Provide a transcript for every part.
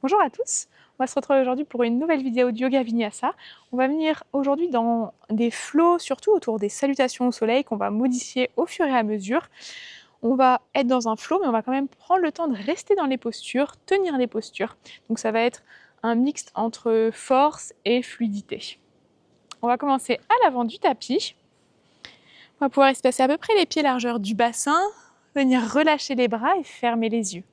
Bonjour à tous, on va se retrouver aujourd'hui pour une nouvelle vidéo de Yoga Vinyasa. On va venir aujourd'hui dans des flows, surtout autour des salutations au soleil qu'on va modifier au fur et à mesure. On va être dans un flow, mais on va quand même prendre le temps de rester dans les postures, tenir les postures. Donc ça va être un mix entre force et fluidité. On va commencer à l'avant du tapis. On va pouvoir espacer à peu près les pieds largeur du bassin, venir relâcher les bras et fermer les yeux.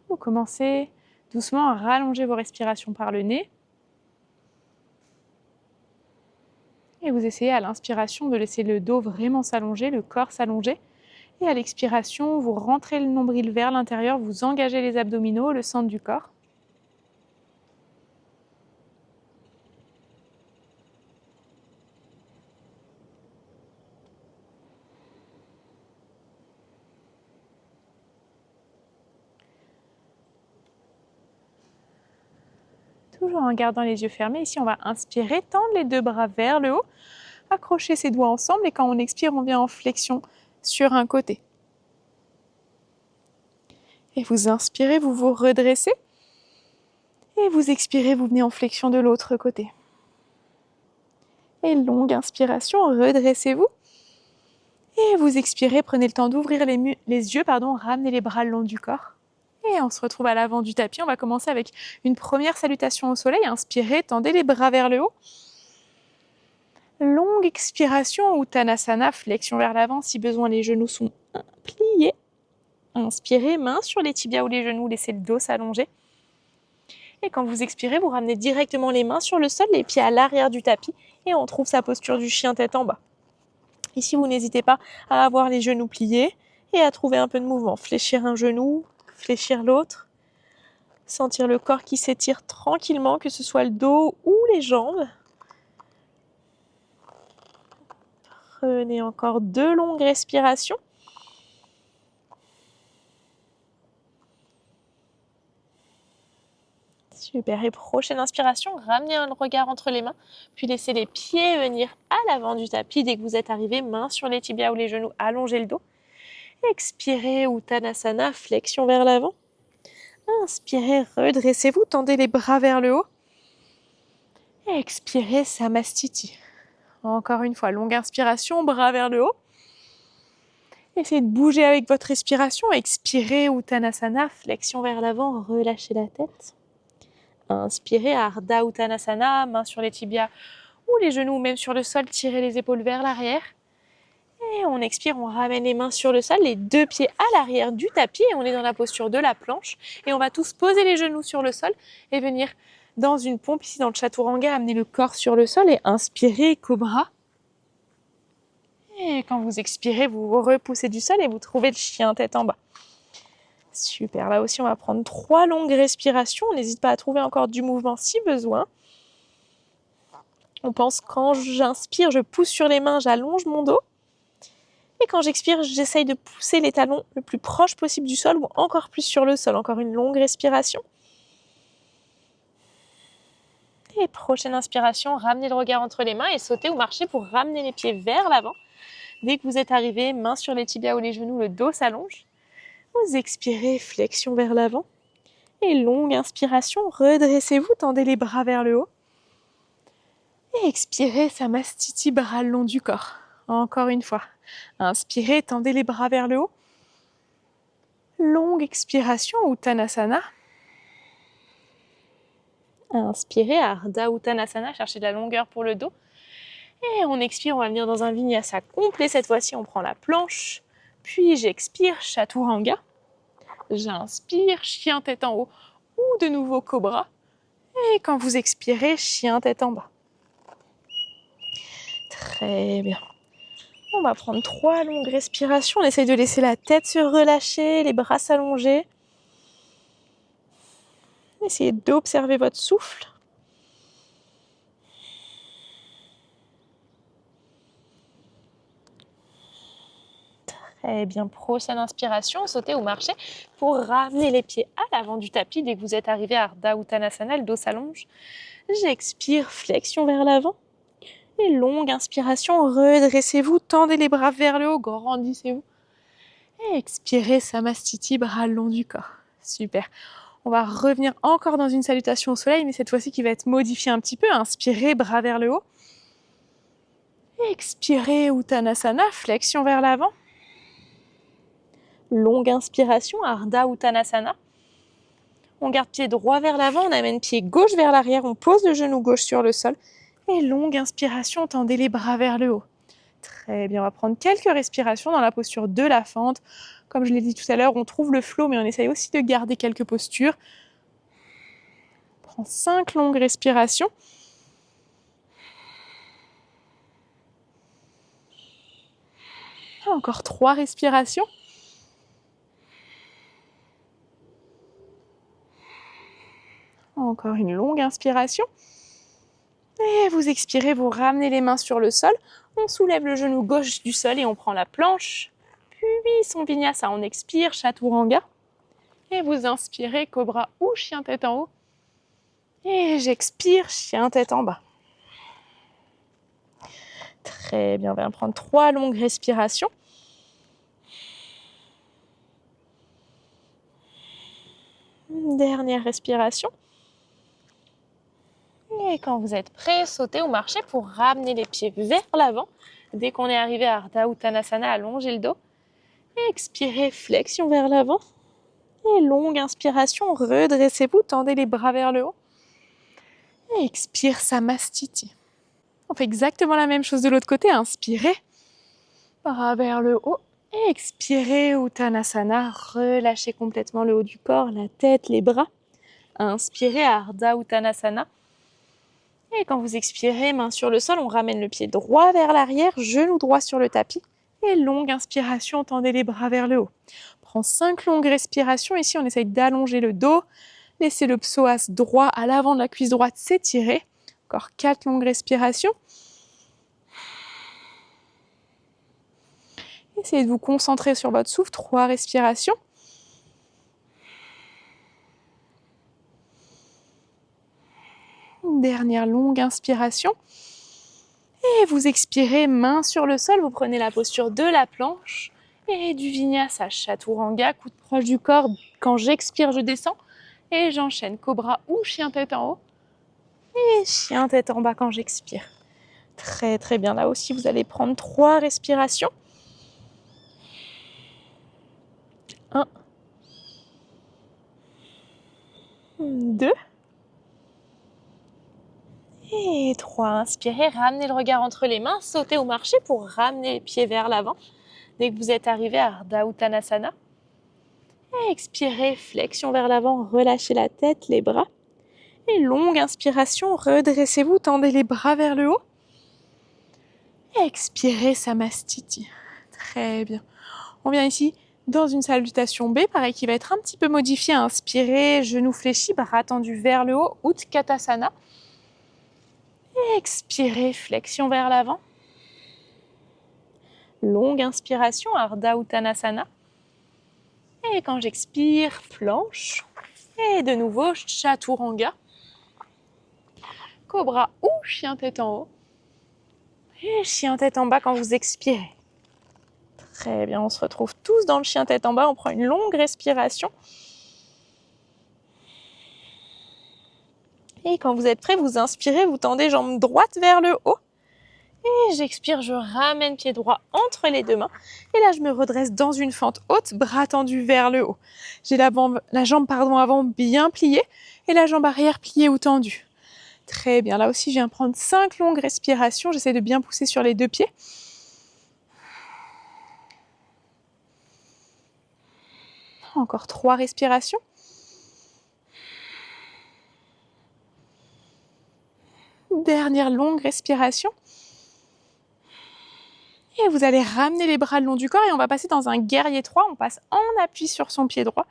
Vous commencez doucement à rallonger vos respirations par le nez. Et vous essayez à l'inspiration de laisser le dos vraiment s'allonger, le corps s'allonger. Et à l'expiration, vous rentrez le nombril vers l'intérieur, vous engagez les abdominaux, le centre du corps. Toujours en gardant les yeux fermés. Ici, on va inspirer, tendre les deux bras vers le haut, accrocher ses doigts ensemble et quand on expire, on vient en flexion sur un côté. Et vous inspirez, vous vous redressez. Et vous expirez, vous venez en flexion de l'autre côté. Et longue inspiration, redressez-vous. Et vous expirez, prenez le temps d'ouvrir les yeux, ramenez les bras le long du corps. Et on se retrouve à l'avant du tapis. On va commencer avec une première salutation au soleil. Inspirez, tendez les bras vers le haut. Longue expiration, Uttanasana, flexion vers l'avant. Si besoin, les genoux sont pliés. Inspirez, main sur les tibias ou les genoux, laissez le dos s'allonger. Et quand vous expirez, vous ramenez directement les mains sur le sol, les pieds à l'arrière du tapis. Et on trouve sa posture du chien tête en bas. Ici, vous n'hésitez pas à avoir les genoux pliés et à trouver un peu de mouvement. Fléchir un genou, fléchir l'autre. Sentir le corps qui s'étire tranquillement, que ce soit le dos ou les jambes. Prenez encore 2 longues respirations. Super. Et prochaine inspiration, ramenez le regard entre les mains, puis laissez les pieds venir à l'avant du tapis. Dès que vous êtes arrivé, main sur les tibias ou les genoux, allongez le dos. Expirez, Uttanasana, flexion vers l'avant. Inspirez, redressez-vous, tendez les bras vers le haut. Et expirez, Samastiti. Encore une fois, longue inspiration, bras vers le haut. Essayez de bouger avec votre respiration. Expirez, Uttanasana, flexion vers l'avant, relâchez la tête. Inspirez, Ardha Uttanasana, main sur les tibias ou les genoux, même sur le sol, tirez les épaules vers l'arrière. Et on expire, on ramène les mains sur le sol, les 2 pieds à l'arrière du tapis et on est dans la posture de la planche. Et on va tous poser les genoux sur le sol et venir dans une pompe, ici dans le Chaturanga, amener le corps sur le sol et inspirez, Cobra. Et quand vous expirez, vous repoussez du sol et vous trouvez le chien tête en bas. Super, là aussi on va prendre 3 longues respirations. On n'hésite pas à trouver encore du mouvement si besoin. On pense quand j'inspire, je pousse sur les mains, j'allonge mon dos. Et quand j'expire, j'essaye de pousser les talons le plus proche possible du sol ou encore plus sur le sol. Encore une longue respiration. Et prochaine inspiration, ramenez le regard entre les mains et sautez ou marchez pour ramener les pieds vers l'avant. Dès que vous êtes arrivé, main sur les tibias ou les genoux, le dos s'allonge. Vous expirez, flexion vers l'avant. Et longue inspiration, redressez-vous, tendez les bras vers le haut. Et expirez, Samastiti, bras le long du corps. Encore une fois. Inspirez, tendez les bras vers le haut. Longue expiration, Uttanasana. Inspirez, Ardha Uttanasana, cherchez de la longueur pour le dos. Et on expire, on va venir dans un Vinyasa complet. Cette fois-ci, on prend la planche. Puis j'expire, Chaturanga. J'inspire, chien tête en haut ou de nouveau Cobra. Et quand vous expirez, chien tête en bas. Très bien. On va prendre 3 longues respirations. On essaye de laisser la tête se relâcher, les bras s'allonger. Essayez d'observer votre souffle. Très bien, prochaine inspiration, sautez ou marchez pour ramener les pieds à l'avant du tapis. Dès que vous êtes arrivé à Ardha Uttanasana, le dos s'allonge. J'expire, flexion vers l'avant. Et longue inspiration, redressez-vous, tendez les bras vers le haut, grandissez-vous. Et expirez Samastiti, bras le long du corps. Super. On va revenir encore dans une salutation au soleil, mais cette fois-ci qui va être modifiée un petit peu. Inspirez, bras vers le haut. Expirez Uttanasana, flexion vers l'avant. Longue inspiration, Ardha Uttanasana. On garde pied droit vers l'avant, on amène pied gauche vers l'arrière, on pose le genou gauche sur le sol. Et longue inspiration, tendez les bras vers le haut. Très bien, on va prendre quelques respirations dans la posture de la fente. Comme je l'ai dit tout à l'heure, on trouve le flow, mais on essaye aussi de garder quelques postures. On prend 5 longues respirations. Encore 3 respirations. Encore une longue inspiration. Et vous expirez, vous ramenez les mains sur le sol. On soulève le genou gauche du sol et on prend la planche. Puis son vinyasa, on expire, chaturanga. Et vous inspirez, cobra ou chien tête en haut. Et j'expire, chien tête en bas. Très bien, on va prendre 3 longues respirations. Une dernière respiration. Et quand vous êtes prêt, sautez ou marchez pour ramener les pieds vers l'avant. Dès qu'on est arrivé à Ardha Uttanasana, allongez le dos. Expirez, flexion vers l'avant. Et longue inspiration, redressez-vous, tendez les bras vers le haut. Et expire, Samastiti. On fait exactement la même chose de l'autre côté. Inspirez, bras vers le haut. Et expirez, Uttanasana. Relâchez complètement le haut du corps, la tête, les bras. Inspirez, Ardha Uttanasana. Et quand vous expirez, main sur le sol, on ramène le pied droit vers l'arrière, genou droit sur le tapis. Et longue inspiration, tendez les bras vers le haut. On prend 5 longues respirations. Ici, on essaye d'allonger le dos. Laissez le psoas droit à l'avant de la cuisse droite s'étirer. Encore 4 longues respirations. Essayez de vous concentrer sur votre souffle. 3 respirations. Une dernière longue inspiration. Et vous expirez, main sur le sol. Vous prenez la posture de la planche. Et du vinyasa, chaturanga, coude proche du corps. Quand j'expire, je descends. Et j'enchaîne cobra ou chien tête en haut. Et chien tête en bas quand j'expire. Très très bien. Là aussi, vous allez prendre 3 respirations. 1, 2 et 3. Inspirez, ramenez le regard entre les mains, sautez ou marchez pour ramener les pieds vers l'avant. Dès que vous êtes arrivé à Ardha Uttanasana, expirez, flexion vers l'avant, relâchez la tête, les bras. Et longue inspiration, redressez-vous, tendez les bras vers le haut. Expirez, Samastiti. Très bien. On vient ici dans une salutation B, pareil, qui va être un petit peu modifiée. Inspirez, genoux fléchis, bras tendus vers le haut, Utkatasana. Expirez, flexion vers l'avant. Longue inspiration, Ardha Uttanasana. Et quand j'expire, planche. Et de nouveau, chaturanga. Cobra ou chien tête en haut. Et chien tête en bas quand vous expirez. Très bien, on se retrouve tous dans le chien tête en bas. On prend une longue respiration. Et quand vous êtes prêt, vous inspirez, vous tendez jambe droite vers le haut. Et j'expire, je ramène pied droit entre les 2 mains. Et là, je me redresse dans une fente haute, bras tendus vers le haut. J'ai la jambe avant bien pliée et la jambe arrière pliée ou tendue. Très bien, là aussi, je viens prendre 5 longues respirations. J'essaie de bien pousser sur les 2 pieds. Encore 3 respirations. Dernière longue respiration. Et vous allez ramener les bras le long du corps et on va passer dans un guerrier 3. On passe en appui sur son pied droit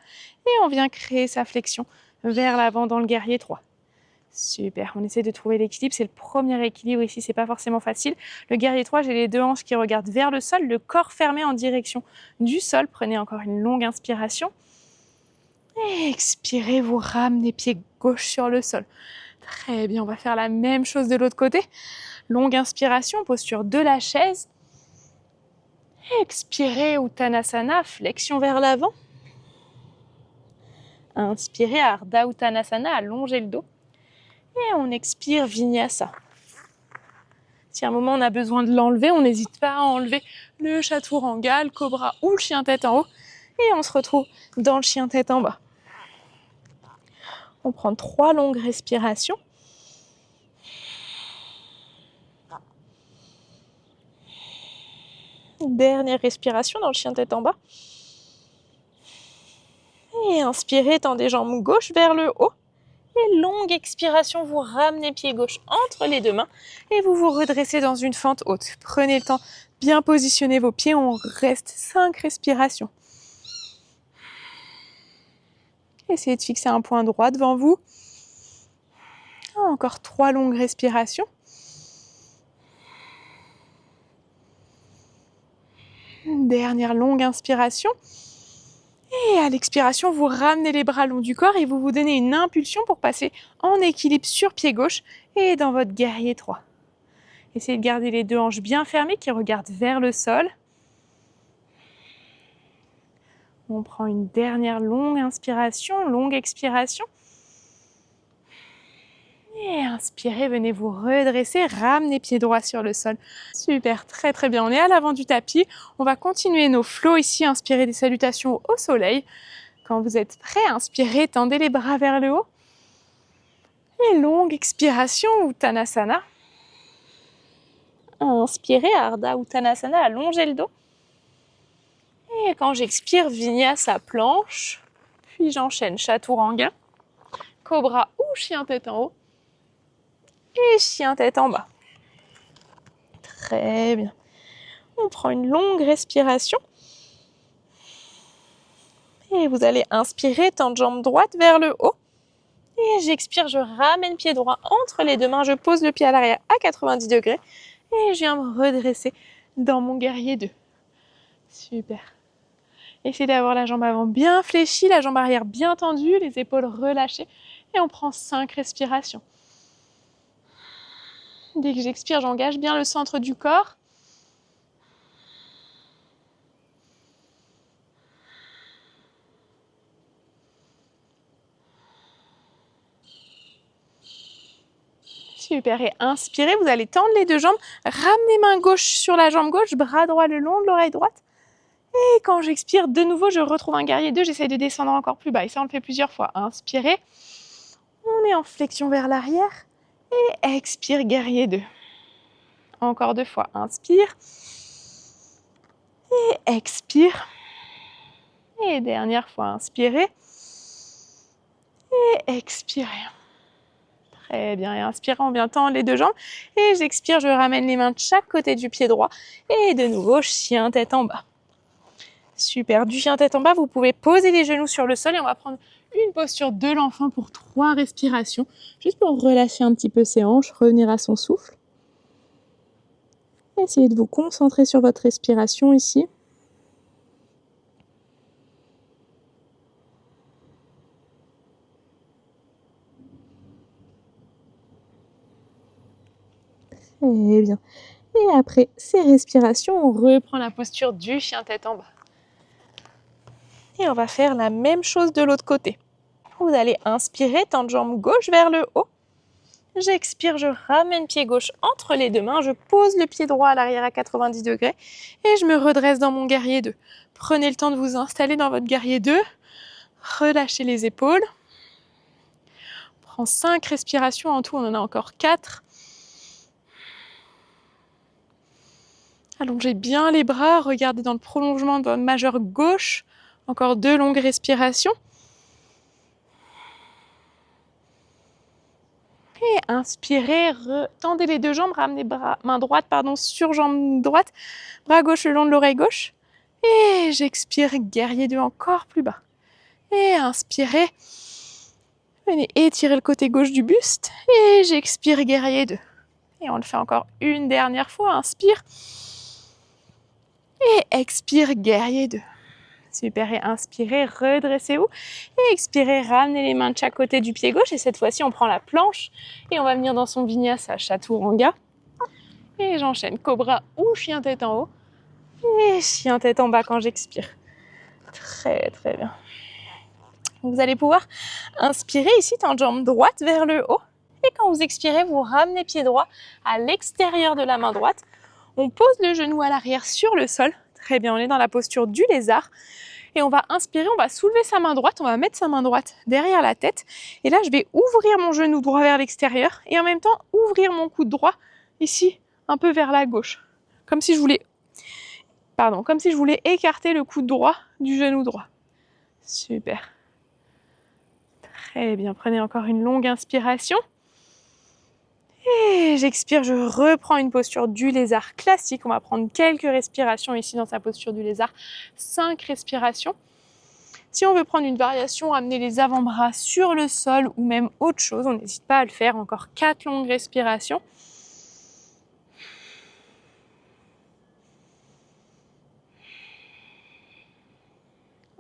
et on vient créer sa flexion vers l'avant dans le guerrier 3. Super, on essaie de trouver l'équilibre. C'est le premier équilibre ici, c'est pas forcément facile. Le guerrier 3, j'ai les 2 hanches qui regardent vers le sol, le corps fermé en direction du sol. Prenez encore une longue inspiration. Et expirez, vous ramenez pied gauche sur le sol. Très bien, on va faire la même chose de l'autre côté. Longue inspiration, posture de la chaise. Expirez Uttanasana, flexion vers l'avant. Inspirez Ardha Uttanasana, allongez le dos. Et on expire Vinyasa. Si à un moment on a besoin de l'enlever, on n'hésite pas à enlever le Chaturanga, le Cobra ou le chien tête en haut. Et on se retrouve dans le chien tête en bas. On prend 3 longues respirations. Dernière respiration dans le chien tête en bas. Et inspirez, tendez jambes gauche vers le haut. Et longue expiration, vous ramenez pied gauche entre les deux mains et vous vous redressez dans une fente haute. Prenez le temps, bien positionner vos pieds. On reste 5 respirations. Essayez de fixer un point droit devant vous. Encore 3 longues respirations. Une dernière longue inspiration. Et à l'expiration, vous ramenez les bras le long du corps et vous vous donnez une impulsion pour passer en équilibre sur pied gauche et dans votre guerrier 3. Essayez de garder les 2 hanches bien fermées qui regardent vers le sol. On prend une dernière longue inspiration, longue expiration. Et inspirez, venez vous redresser, ramenez pied droit sur le sol. Super, très très bien. On est à l'avant du tapis. On va continuer nos flows ici, inspirez des salutations au soleil. Quand vous êtes prêts, inspirez, tendez les bras vers le haut. Et longue expiration, Uttanasana. Inspirez, Ardha Uttanasana, allongez le dos. Et quand j'expire, Vinyasa, planche. Puis j'enchaîne Chaturanga, Cobra ou chien tête en haut. Et chien tête en bas. Très bien. On prend une longue respiration. Et vous allez inspirer, tendre jambe droite vers le haut. Et j'expire, je ramène pied droit entre les 2 mains. Je pose le pied à l'arrière à 90 degrés. Et je viens me redresser dans mon guerrier 2. Super. Essayez d'avoir la jambe avant bien fléchie, la jambe arrière bien tendue, les épaules relâchées. Et on prend 5 respirations. Dès que j'expire, j'engage bien le centre du corps. Super, et inspirez, vous allez tendre les 2 jambes, ramenez main gauche sur la jambe gauche, bras droit le long de l'oreille droite. Et quand j'expire, de nouveau, je retrouve un guerrier 2, j'essaye de descendre encore plus bas. Et ça, on le fait plusieurs fois. Inspirez, on est en flexion vers l'arrière. Et expire, guerrier 2. Encore 2 fois, inspire. Et expire. Et dernière fois, inspirez. Et expirez. Très bien, et inspirez, on vient tendre les 2 jambes. Et j'expire, je ramène les mains de chaque côté du pied droit. Et de nouveau, chien tête en bas. Super, du chien tête en bas, vous pouvez poser les genoux sur le sol et on va prendre une posture de l'enfant pour 3 respirations, juste pour relâcher un petit peu ses hanches, revenir à son souffle. Essayez de vous concentrer sur votre respiration ici. Très bien. Et après ces respirations, on reprend la posture du chien tête en bas. Et on va faire la même chose de l'autre côté. Vous allez inspirer, tendre jambe gauche vers le haut. J'expire, je ramène pied gauche entre les 2 mains. Je pose le pied droit à l'arrière à 90 degrés. Et je me redresse dans mon guerrier 2. Prenez le temps de vous installer dans votre guerrier 2. Relâchez les épaules. On prend 5 respirations. En tout, on en a encore 4. Allongez bien les bras. Regardez dans le prolongement de votre majeur gauche. Encore 2 longues respirations. Et inspirez, tendez les 2 jambes, ramenez main droite sur jambe droite, bras gauche le long de l'oreille gauche. Et j'expire, guerrier 2 encore plus bas. Et inspirez, venez étirer le côté gauche du buste. Et j'expire, guerrier 2. Et on le fait encore une dernière fois, inspire. Et expire, guerrier 2. Super, et inspirez, redressez-vous. Et expirez, ramenez les mains de chaque côté du pied gauche. Et cette fois-ci, on prend la planche et on va venir dans son vinyasa, Chaturanga. Et j'enchaîne Cobra ou chien tête en haut. Et chien tête en bas quand j'expire. Très très bien. Vous allez pouvoir inspirer ici, tendre jambe droite vers le haut. Et quand vous expirez, vous ramenez pied droit à l'extérieur de la main droite. On pose le genou à l'arrière sur le sol. Très bien, on est dans la posture du lézard. Et on va inspirer, on va soulever sa main droite, on va mettre sa main droite derrière la tête. Et là, je vais ouvrir mon genou droit vers l'extérieur et en même temps ouvrir mon coude droit ici, un peu vers la gauche. Comme si je voulais écarter le coude droit du genou droit. Super. Très bien, prenez encore une longue inspiration. Et j'expire, je reprends une posture du lézard classique. On va prendre quelques respirations ici dans sa posture du lézard. 5 respirations. Si on veut prendre une variation, amener les avant-bras sur le sol ou même autre chose, on n'hésite pas à le faire. Encore 4 longues respirations.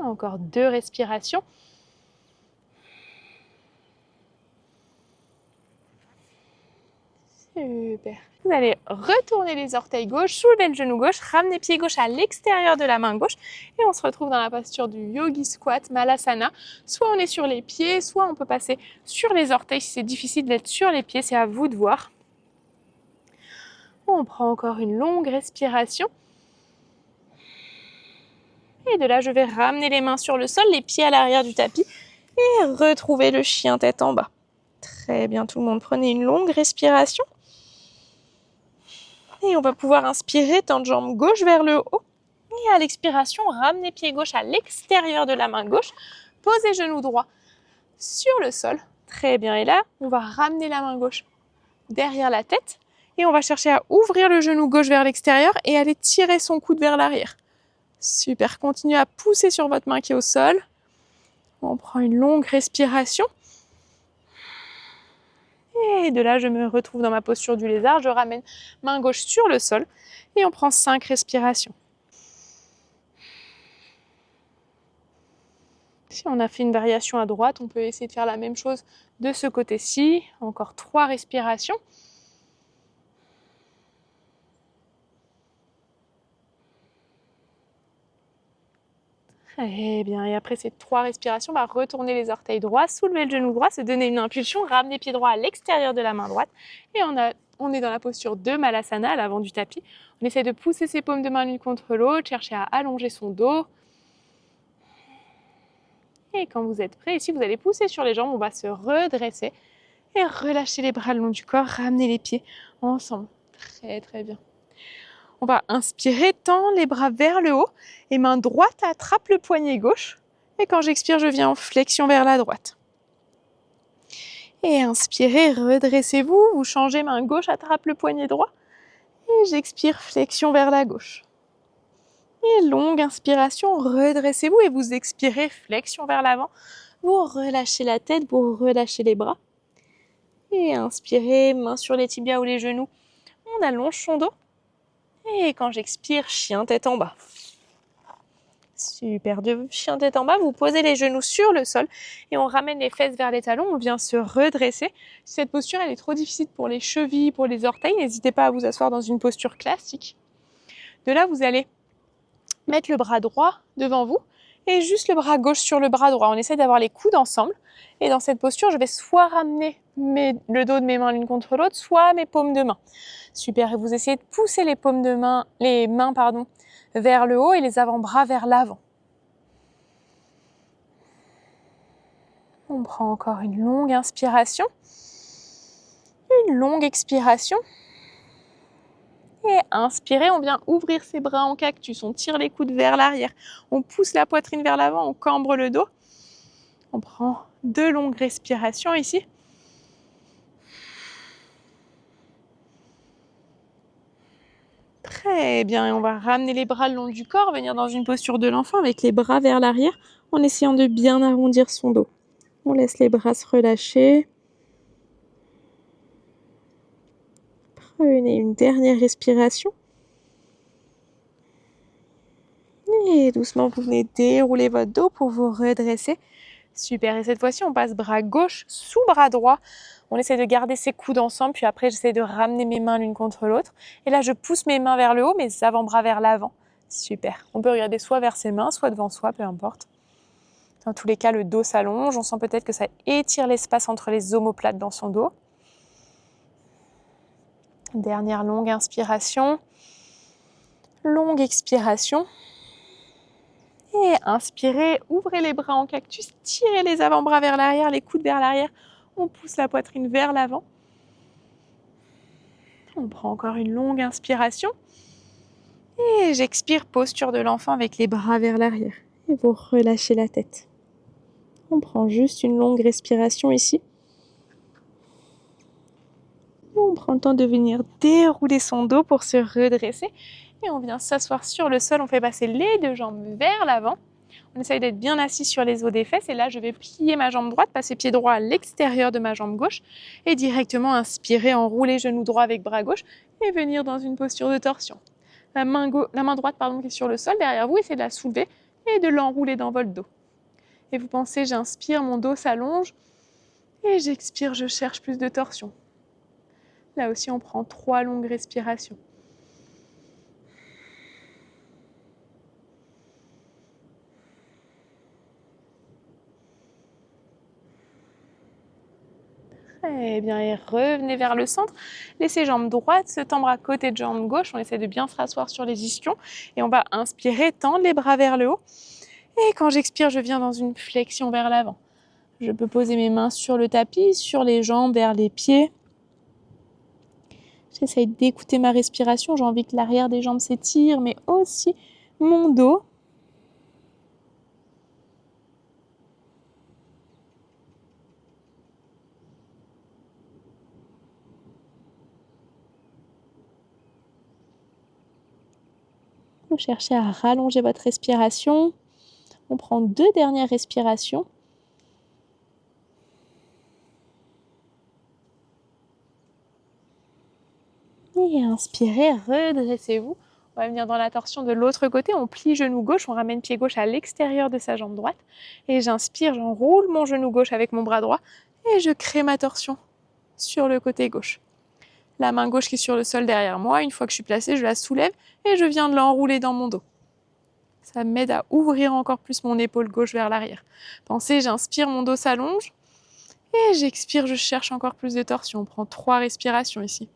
Encore 2 respirations. Super. Vous allez retourner les orteils gauche, soulever le genou gauche, ramener pied gauche à l'extérieur de la main gauche et on se retrouve dans la posture du Yogi Squat Malasana. Soit on est sur les pieds, soit on peut passer sur les orteils. Si c'est difficile d'être sur les pieds, c'est à vous de voir. On prend encore une longue respiration. Et de là, je vais ramener les mains sur le sol, les pieds à l'arrière du tapis et retrouver le chien tête en bas. Très bien, tout le monde. Prenez une longue respiration. Et on va pouvoir inspirer, tendre jambe gauche vers le haut. Et à l'expiration, ramenez pied gauche à l'extérieur de la main gauche. Posez genou droit sur le sol. Très bien. Et là, on va ramener la main gauche derrière la tête. Et on va chercher à ouvrir le genou gauche vers l'extérieur et aller tirer son coude vers l'arrière. Super. Continuez à pousser sur votre main qui est au sol. On prend une longue respiration. Et de là, je me retrouve dans ma posture du lézard. Je ramène main gauche sur le sol et on prend 5 respirations. Si on a fait une variation à droite, on peut essayer de faire la même chose de ce côté-ci. Encore 3 respirations. Très bien. Et après ces 3 respirations, on va retourner les orteils droits, soulever le genou droit, se donner une impulsion, ramener pied droit à l'extérieur de la main droite. Et on est dans la posture de Malasana, à l'avant du tapis. On essaie de pousser ses paumes de main l'une contre l'autre, chercher à allonger son dos. Et quand vous êtes prêts, ici, vous allez pousser sur les jambes, on va se redresser et relâcher les bras le long du corps, ramener les pieds ensemble. Très, très bien. On va inspirer, tend les bras vers le haut et main droite attrape le poignet gauche. Et quand j'expire, je viens en flexion vers la droite. Et inspirez, redressez-vous, vous changez, main gauche attrape le poignet droit. Et j'expire, flexion vers la gauche. Et longue inspiration, redressez-vous et vous expirez, flexion vers l'avant. Vous relâchez la tête, vous relâchez les bras. Et inspirez, main sur les tibias ou les genoux. On allonge son dos. Et quand j'expire, chien tête en bas. Super, de chien tête en bas, vous posez les genoux sur le sol et on ramène les fesses vers les talons, on vient se redresser. Si cette posture elle est trop difficile pour les chevilles, pour les orteils, n'hésitez pas à vous asseoir dans une posture classique. De là, vous allez mettre le bras droit devant vous et juste le bras gauche sur le bras droit. On essaie d'avoir les coudes ensemble et dans cette posture, je vais soit ramener le dos de mes mains l'une contre l'autre, soit mes paumes de main. Super, et vous essayez de pousser les mains vers le haut et les avant-bras vers l'avant. On prend encore une longue inspiration, une longue expiration. Et inspirez, on vient ouvrir ses bras en cactus, on tire les coudes vers l'arrière, on pousse la poitrine vers l'avant, on cambre le dos. On prend 2 longues respirations ici. Très bien, et on va ramener les bras le long du corps, venir dans une posture de l'enfant avec les bras vers l'arrière en essayant de bien arrondir son dos. On laisse les bras se relâcher. Prenez une dernière respiration. Et doucement, vous venez dérouler votre dos pour vous redresser. Super, et cette fois-ci, on passe bras gauche sous bras droit. On essaie de garder ses coudes ensemble, puis après, j'essaie de ramener mes mains l'une contre l'autre. Et là, je pousse mes mains vers le haut, mes avant-bras vers l'avant. Super. On peut regarder soit vers ses mains, soit devant soi, peu importe. Dans tous les cas, le dos s'allonge. On sent peut-être que ça étire l'espace entre les omoplates dans son dos. Dernière longue inspiration. Longue expiration. Et inspirez, ouvrez les bras en cactus, tirez les avant-bras vers l'arrière, les coudes vers l'arrière. On pousse la poitrine vers l'avant. On prend encore une longue inspiration. Et j'expire, posture de l'enfant avec les bras vers l'arrière. Et vous relâchez la tête. On prend juste une longue respiration ici. On prend le temps de venir dérouler son dos pour se redresser. Et on vient s'asseoir sur le sol. On fait passer les deux jambes vers l'avant. On essaye d'être bien assis sur les os des fesses. Et là, je vais plier ma jambe droite, passer pied droit à l'extérieur de ma jambe gauche. Et directement inspirer, enrouler genou droit avec bras gauche. Et venir dans une posture de torsion. La main droite qui est sur le sol derrière vous, essayez de la soulever et de l'enrouler dans votre dos. Et vous pensez, j'inspire, mon dos s'allonge. Et j'expire, je cherche plus de torsion. Là aussi, on prend 3 longues respirations. Très bien, et revenez vers le centre. Laissez jambe droite se tendre à côté de jambe gauche. On essaie de bien se rasseoir sur les ischions. Et on va inspirer, tendre les bras vers le haut. Et quand j'expire, je viens dans une flexion vers l'avant. Je peux poser mes mains sur le tapis, sur les jambes, vers les pieds. J'essaye d'écouter ma respiration. J'ai envie que l'arrière des jambes s'étire, mais aussi mon dos. Vous cherchez à rallonger votre respiration. On prend 2 dernières respirations. Et inspirez, redressez-vous. On va venir dans la torsion de l'autre côté. On plie genou gauche, on ramène pied gauche à l'extérieur de sa jambe droite. Et j'inspire, j'enroule mon genou gauche avec mon bras droit. Et je crée ma torsion sur le côté gauche. La main gauche qui est sur le sol derrière moi, une fois que je suis placée, je la soulève et je viens de l'enrouler dans mon dos. Ça m'aide à ouvrir encore plus mon épaule gauche vers l'arrière. Pensez, j'inspire, mon dos s'allonge. Et j'expire, je cherche encore plus de torsion. On prend 3 respirations ici.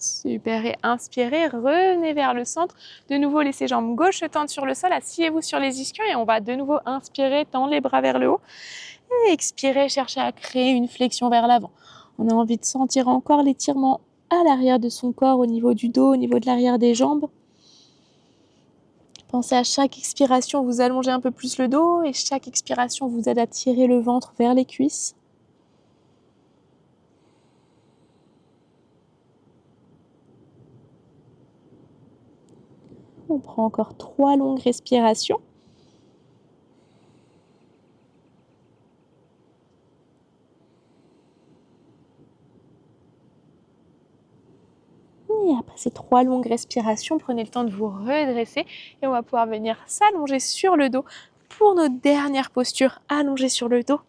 Super, et inspirez, revenez vers le centre. De nouveau, laissez jambes gauche se tendre sur le sol, asseyez-vous sur les ischions et on va de nouveau inspirer, tendre les bras vers le haut. Et expirez, cherchez à créer une flexion vers l'avant. On a envie de sentir encore l'étirement à l'arrière de son corps, au niveau du dos, au niveau de l'arrière des jambes. Pensez à chaque expiration, vous allongez un peu plus le dos et chaque expiration vous aide à tirer le ventre vers les cuisses. On prend encore 3 longues respirations. Et après ces 3 longues respirations, prenez le temps de vous redresser et on va pouvoir venir s'allonger sur le dos pour notre dernière posture, allongée sur le dos.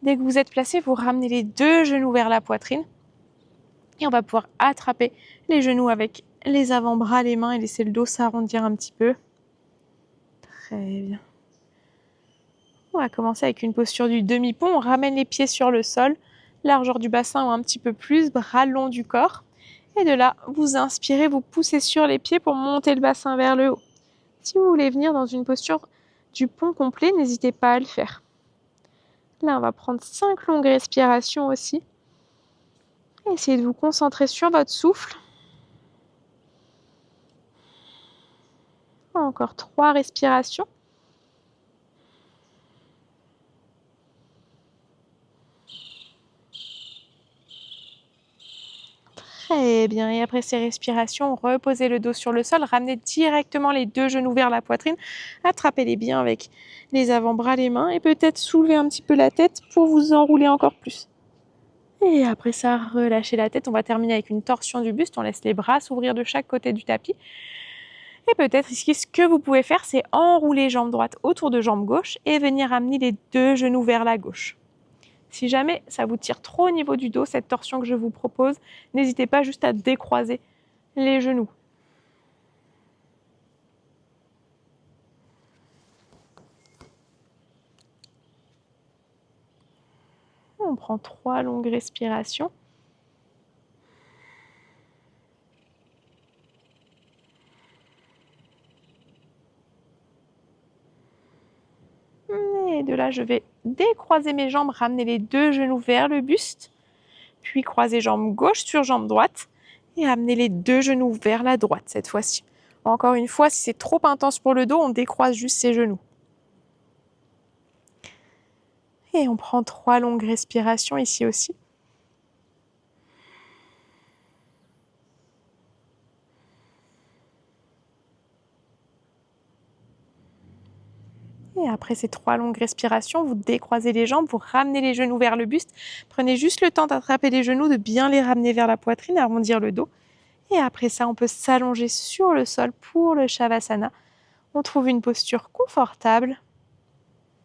Dès que vous êtes placé, vous ramenez les 2 genoux vers la poitrine et on va pouvoir attraper les genoux avec les avant-bras, les mains et laisser le dos s'arrondir un petit peu. Très bien. On va commencer avec une posture du demi-pont. On ramène les pieds sur le sol, largeur du bassin ou un petit peu plus, bras long du corps. Et de là, vous inspirez, vous poussez sur les pieds pour monter le bassin vers le haut. Si vous voulez venir dans une posture du pont complet, n'hésitez pas à le faire. Là, on va prendre 5 longues respirations aussi. Essayez de vous concentrer sur votre souffle. Encore 3 respirations. Très bien, et après ces respirations, reposez le dos sur le sol, ramenez directement les 2 genoux vers la poitrine, attrapez-les bien avec les avant-bras, les mains, et peut-être soulevez un petit peu la tête pour vous enrouler encore plus. Et après ça, relâchez la tête, on va terminer avec une torsion du buste, on laisse les bras s'ouvrir de chaque côté du tapis. Et peut-être ici, ce que vous pouvez faire, c'est enrouler jambe droite autour de jambe gauche et venir amener les 2 genoux vers la gauche. Si jamais ça vous tire trop au niveau du dos, cette torsion que je vous propose, n'hésitez pas juste à décroiser les genoux. On prend 3 longues respirations. Et de là, je vais décroiser mes jambes, ramener les 2 genoux vers le buste, puis croiser jambe gauche sur jambe droite et amener les 2 genoux vers la droite cette fois-ci. Encore une fois, si c'est trop intense pour le dos, on décroise juste ses genoux. Et on prend 3 longues respirations ici aussi. Et après ces 3 longues respirations, vous décroisez les jambes, vous ramenez les genoux vers le buste. Prenez juste le temps d'attraper les genoux, de bien les ramener vers la poitrine, arrondir le dos. Et après ça, on peut s'allonger sur le sol pour le Shavasana. On trouve une posture confortable.